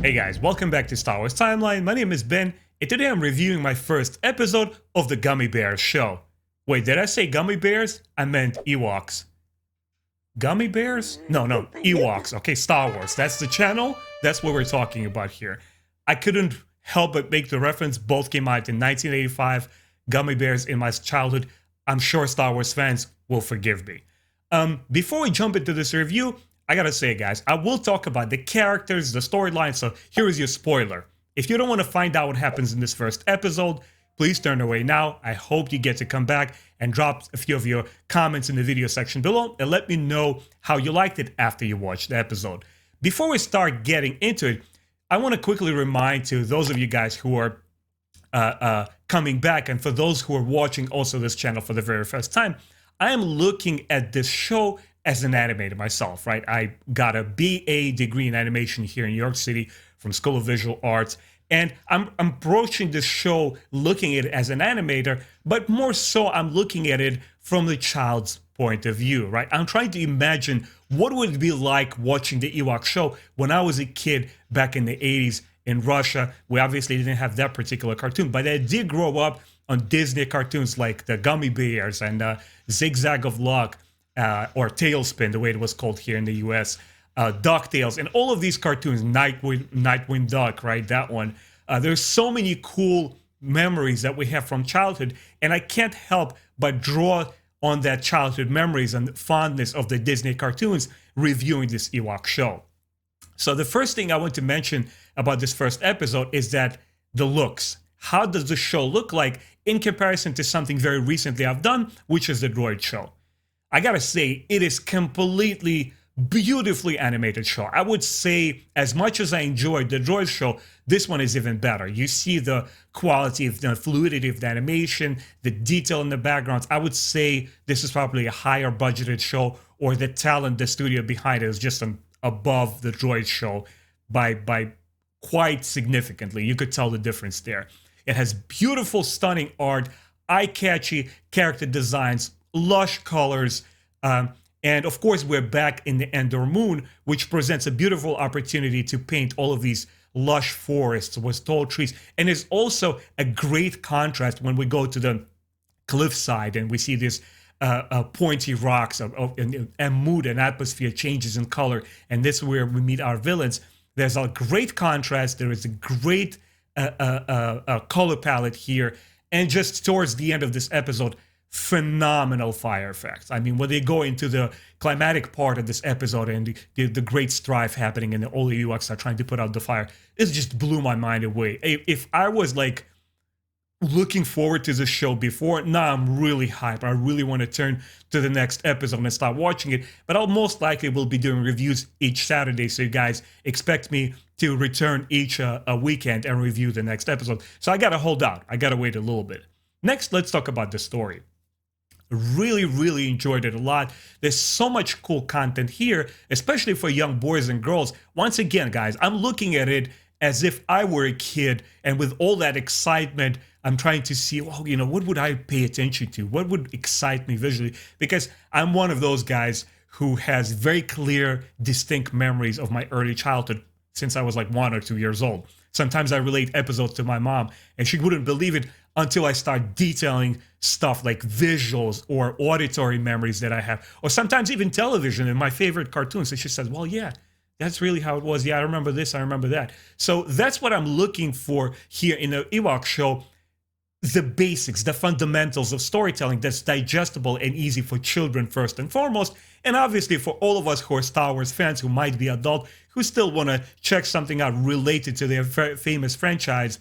Hey guys, welcome back to Star Wars Timeline. My name is Ben, and today I'm reviewing my first episode of the Gummy Bears show. Wait, did I say Gummy Bears? I meant Ewoks. Gummy Bears? No, Ewoks. Okay, Star Wars. That's the channel. That's what we're talking about here. I couldn't help but make the reference. Both came out in 1985. Gummy Bears in my childhood. I'm sure Star Wars fans will forgive me. Before we jump into this review, I gotta say, guys, I will talk about the characters, the storyline, so here is your spoiler. If you don't want to find out what happens in this first episode, please turn away now. I hope you get to come back and drop a few of your comments in the video section below and let me know how you liked it after you watched the episode. Before we start getting into it, I want to quickly remind to those of you guys who are coming back, and for those who are watching also this channel for the very first time, I am looking at this show as an animator myself, right? I got a BA degree in animation here in New York City from School of Visual Arts, and I'm approaching this show looking at it as an animator, but more so I'm looking at it from the child's point of view, right? I'm trying to imagine what would it be like watching the Ewok show when I was a kid back in the 80s in Russia. We obviously didn't have that particular cartoon, but I did grow up on Disney cartoons like the Gummy Bears and Zigzag of Luck, or Tailspin, the way it was called here in the US, DuckTales, and all of these cartoons, Nightwing Duck, right, that one. There's so many cool memories that we have from childhood, and I can't help but draw on that childhood memories and fondness of the Disney cartoons reviewing this Ewok show. So the first thing I want to mention about this first episode is that the looks. How does the show look like in comparison to something very recently I've done, which is the Droid show? I gotta say, it is completely beautifully animated show. I would say, as much as I enjoyed the Droid show, this one is even better. You see the quality of the fluidity of the animation, the detail in the backgrounds. I would say this is probably a higher budgeted show, or the talent, the studio behind it is just above the Droid show by quite significantly. You could tell the difference there. It has beautiful, stunning art, eye-catchy character designs, lush colors, and of course we're back in the Endor Moon, which presents a beautiful opportunity to paint all of these lush forests with tall trees. And there's also a great contrast when we go to the cliffside and we see these pointy rocks and mood and atmosphere changes in color, and this is where we meet our villains. There's a great contrast, there is a great color palette here, and just towards the end of this episode, phenomenal fire effects. I mean, when they go into the climatic part of this episode and the great strife happening and all the Ewoks are trying to put out the fire, it just blew my mind away. If I was like looking forward to this show before, now I'm really hyped. I really want to turn to the next episode and start watching it, but I'll most likely will be doing reviews each Saturday, so you guys expect me to return each a weekend and review the next episode. So I gotta hold out. I gotta wait a little bit. Next, let's talk about the story. Really enjoyed it a lot. There's so much cool content here, especially for young boys and girls. Once again, guys, I'm looking at it as if I were a kid, and with all that excitement, I'm trying to see, well, you know, what would I pay attention to? What would excite me visually? Because I'm one of those guys who has very clear, distinct memories of my early childhood since I was like 1 or 2 years old. Sometimes I relate episodes to my mom, and she wouldn't believe it until I start detailing stuff like visuals or auditory memories that I have, or sometimes even television and my favorite cartoons. And she says, well, yeah, that's really how it was. Yeah, I remember this, I remember that. So that's what I'm looking for here in the Ewok show. The basics, the fundamentals of storytelling that's digestible and easy for children first and foremost, and obviously for all of us who are Star Wars fans who might be adult, who still want to check something out related to their famous franchise.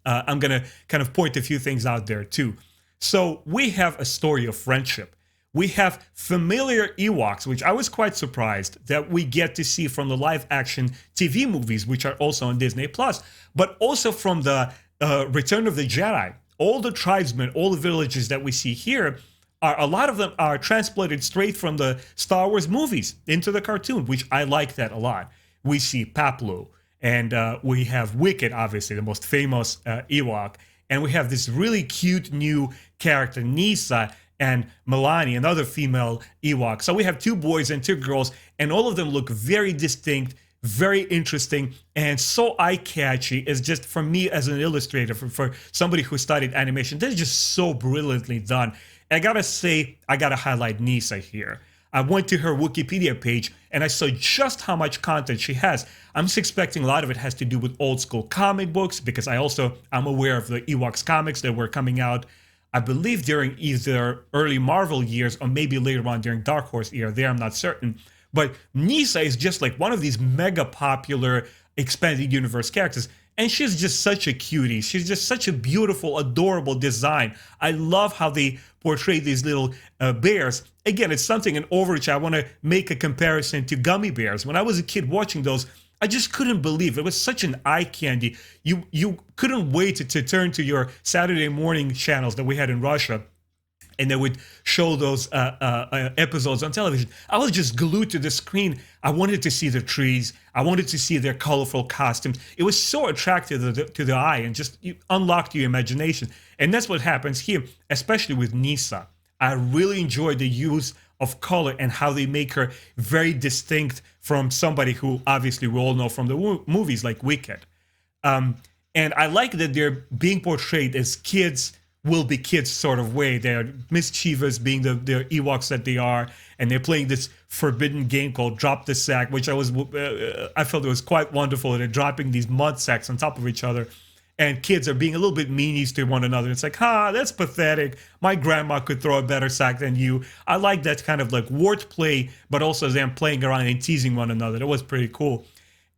I'm going to kind of point a few things out there too. So we have a story of friendship. We have familiar Ewoks, which I was quite surprised that we get to see from the live action TV movies, which are also on Disney+, but also from the Return of the Jedi. All the tribesmen, all the villages that we see here, a lot of them are transplanted straight from the Star Wars movies into the cartoon, which I like that a lot. We see Paplu, and we have Wicket, obviously, the most famous Ewok, and we have this really cute new character, Nisa, and Milani, another female Ewok. So we have 2 boys and 2 girls, and all of them look very distinct, very interesting and so eye-catchy. It's just, for me as an illustrator, for somebody who studied animation, they're just so brilliantly done. I gotta say, I gotta highlight Nisa here. I went to her Wikipedia page and I saw just how much content she has. I'm just expecting a lot of it has to do with old school comic books, because I'm aware of the Ewoks comics that were coming out, I believe, during either early Marvel years or maybe later on during Dark Horse era. There, I'm not certain. But Nisa is just like one of these mega popular expanded universe characters. And she's just such a cutie. She's just such a beautiful, adorable design. I love how they portray these little bears. Again, it's something in Overwatch. I want to make a comparison to gummy bears. When I was a kid watching those, I just couldn't believe it. It was such an eye candy. You couldn't wait to turn to your Saturday morning channels that we had in Russia, and they would show those episodes on television. I was just glued to the screen. I wanted to see the trees. I wanted to see their colorful costumes. It was so attractive to the eye, and just unlocked your imagination. And that's what happens here, especially with Nisa. I really enjoyed the use of color and how they make her very distinct from somebody who obviously we all know from the movies like Wicked. And I like that they're being portrayed as kids will be kids sort of way. They're mischievous, being the Ewoks that they are, and they're playing this forbidden game called Drop the Sack, which I felt it was quite wonderful. They're dropping these mud sacks on top of each other, and kids are being a little bit meanies to one another. It's like, that's pathetic. My grandma could throw a better sack than you. I like that kind of like wordplay, but also them playing around and teasing one another. That was pretty cool.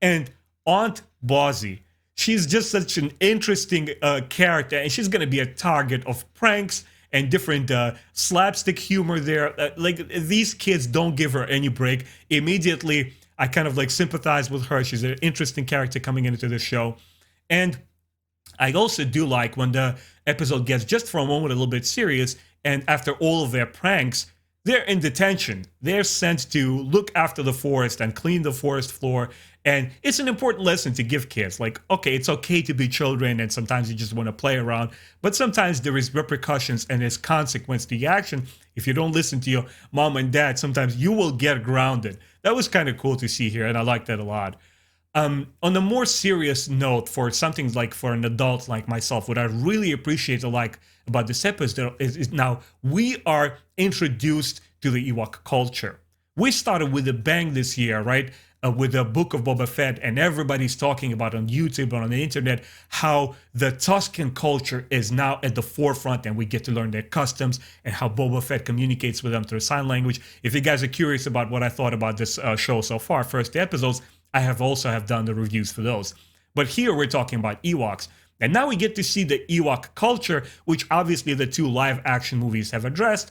And Aunt Bozzy, she's just such an interesting character, and she's going to be a target of pranks and different slapstick humor there. Like, these kids don't give her any break. Immediately, I kind of like sympathize with her. She's an interesting character coming into the show. And I also do like when the episode gets just for a moment a little bit serious, and after all of their pranks, they're in detention. They're sent to look after the forest and clean the forest floor. And it's an important lesson to give kids. Like, okay, it's okay to be children, and sometimes you just want to play around. But sometimes there is repercussions and there's consequence to the action. If you don't listen to your mom and dad, sometimes you will get grounded. That was kind of cool to see here, and I like that a lot. On a more serious note, for something like for an adult like myself, what I really appreciate about this episode is now we are introduced to the Ewok culture. We started with a bang this year, right? With the Book of Boba Fett, and everybody's talking about on YouTube and on the internet how the Tusken culture is now at the forefront, and we get to learn their customs and how Boba Fett communicates with them through sign language. If you guys are curious about what I thought about this show so far, first episodes, I have also done the reviews for those. But here we're talking about Ewoks. And now we get to see the Ewok culture, which obviously the two live action movies have addressed.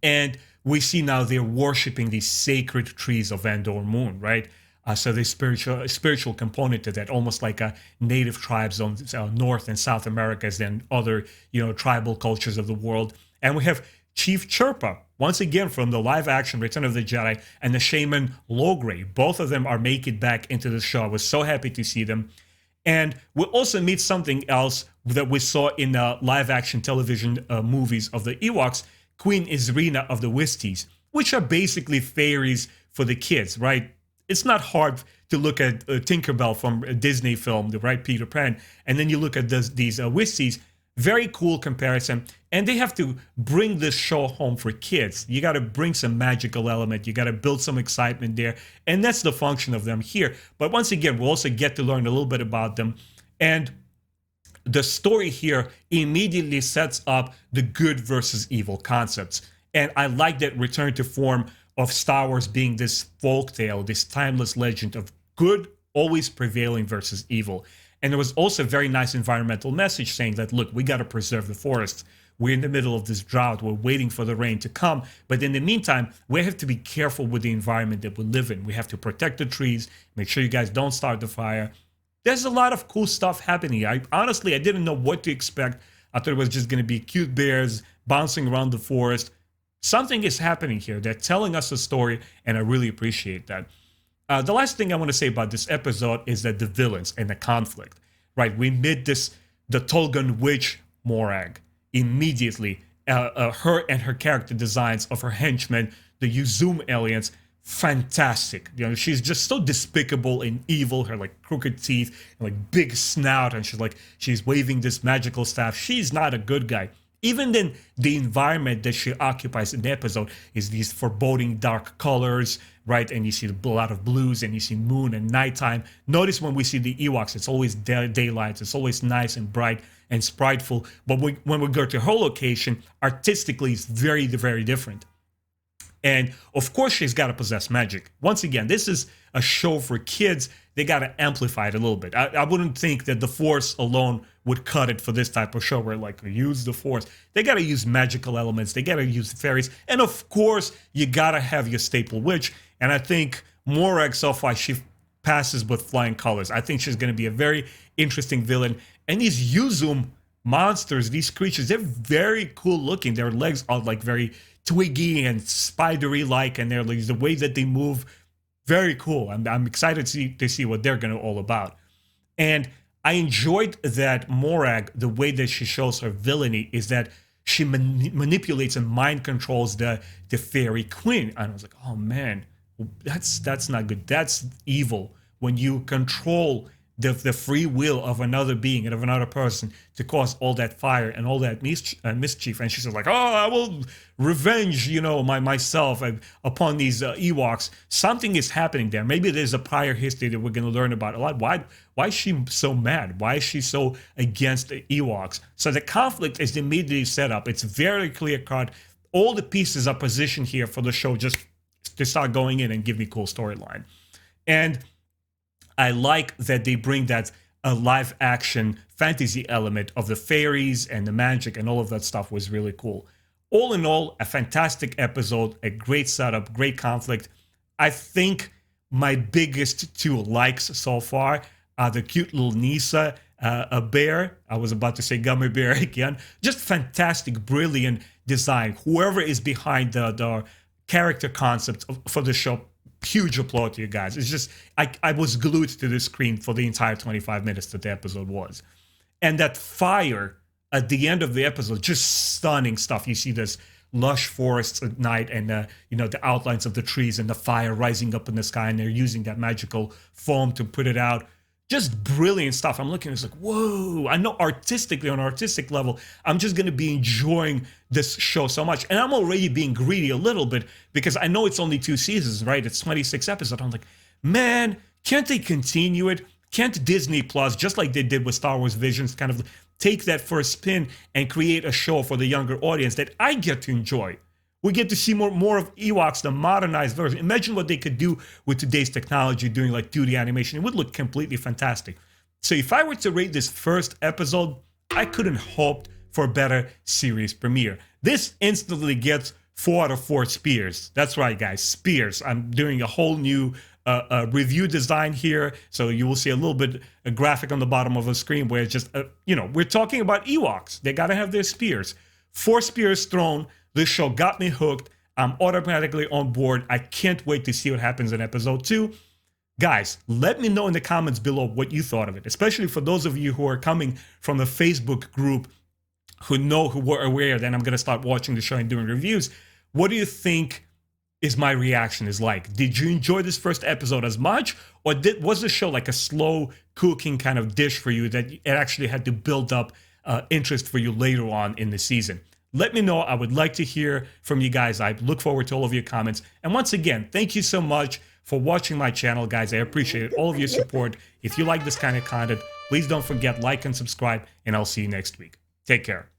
And we see now they're worshipping these sacred trees of Endor Moon, right? So there's spiritual component to that, almost like a native tribes on North and South Americas than other, tribal cultures of the world. And we have Chief Chirpa, once again from the live action Return of the Jedi, and the shaman Logray. Both of them are making it back into the show. I was so happy to see them. And we also meet something else that we saw in the live action television movies of the Ewoks, Queen Izurina of the Whisties, which are basically fairies for the kids, right? It's not hard to look at Tinkerbell from a Disney film, the right Peter Pan, and then you look at these Whisties. Very cool comparison. And they have to bring this show home for kids. You got to bring some magical element. You got to build some excitement there. And that's the function of them here. But once again, we'll also get to learn a little bit about them. And the story here immediately sets up the good versus evil concepts. And I like that return to form of Star Wars being this folktale, this timeless legend of good always prevailing versus evil. And there was also a very nice environmental message saying that, look, we got to preserve the forests. We're in the middle of this drought. We're waiting for the rain to come. But in the meantime, we have to be careful with the environment that we live in. We have to protect the trees, make sure you guys don't start the fire. There's a lot of cool stuff happening. I didn't know what to expect. I thought it was just going to be cute bears bouncing around the forest. Something is happening here. They're telling us a story, and I really appreciate that. The last thing I want to say about this episode is that the villains and the conflict, right? We meet the Tolgan witch Morag immediately. Her and her character designs of her henchmen, the Yuzum aliens, fantastic. You know, she's just so despicable and evil. Her like crooked teeth and like big snout, and she's waving this magical staff. She's not a good guy. Even then, the environment that she occupies in the episode is these foreboding dark colors, right? And you see a lot of blues, and you see moon and nighttime. Notice when we see the Ewoks, it's always daylight. It's always nice and bright and spriteful. But when we go to her location, artistically, it's very, very different. And of course, she's got to possess magic. Once again, this is a show for kids. They got to amplify it a little bit. I wouldn't think that the Force alone would cut it for this type of show where, like, use the Force. They got to use magical elements. They got to use fairies. And of course, you got to have your staple witch. And I think Morag, so far, she passes with flying colors. I think she's going to be a very interesting villain. And these Yuzum monsters, these creatures, they're very cool looking. Their legs are like very twiggy and spidery like, and they're like the way that they move, very cool. I'm excited to see what they're gonna all about. And I enjoyed that Morag, the way that she shows her villainy is that she manipulates and mind controls the fairy queen. And I was like, oh man, that's not good. That's evil when you control the free will of another being and of another person to cause all that fire and all that mischief. And she's like, oh, I will revenge, myself upon these Ewoks. Something is happening there. Maybe there's a prior history that we're going to learn about a lot. Why is she so mad? Why is she so against the Ewoks? So the conflict is immediately set up. It's very clear cut. All the pieces are positioned here for the show just to start going in and give me cool storyline. And I like that they bring that live action fantasy element of the fairies and the magic and all of that stuff was really cool. All in all, a fantastic episode, a great setup, great conflict. I think my biggest two likes so far are the cute little Nisa, a bear. I was about to say gummy bear again. Just fantastic, brilliant design. Whoever is behind the character concept for the show, huge applause to you guys. It's just, I was glued to the screen for the entire 25 minutes that the episode was. And that fire at the end of the episode, just stunning stuff. You see this lush forests at night and, the outlines of the trees and the fire rising up in the sky, and they're using that magical foam to put it out. Just brilliant stuff. I'm looking, it's like, whoa. I know artistically, on an artistic level, I'm just going to be enjoying this show so much. And I'm already being greedy a little bit because I know it's only 2 seasons, right? It's 26 episodes. I'm like, man, can't they continue it? Can't Disney Plus, just like they did with Star Wars Visions, kind of take that for a spin and create a show for the younger audience that I get to enjoy? We get to see more of Ewoks, the modernized version. Imagine what they could do with today's technology doing like 2D animation. It would look completely fantastic. So if I were to rate this first episode, I couldn't hope for a better series premiere. This instantly gets 4 out of 4 spears. That's right, guys, spears. I'm doing a whole new review design here. So you will see a little bit a graphic on the bottom of the screen where it's just, we're talking about Ewoks. They got to have their spears. 4 spears thrown. This show got me hooked. I'm automatically on board. I can't wait to see what happens in episode 2. Guys, let me know in the comments below what you thought of it, especially for those of you who are coming from the Facebook group who were aware that I'm going to start watching the show and doing reviews. What do you think is my reaction is like? Did you enjoy this first episode as much? Or was the show like a slow cooking kind of dish for you that it actually had to build up interest for you later on in the season? Let me know. I would like to hear from you guys. I look forward to all of your comments. And once again, thank you so much for watching my channel, guys. I appreciate all of your support. If you like this kind of content, please don't forget, like and subscribe, and I'll see you next week. Take care.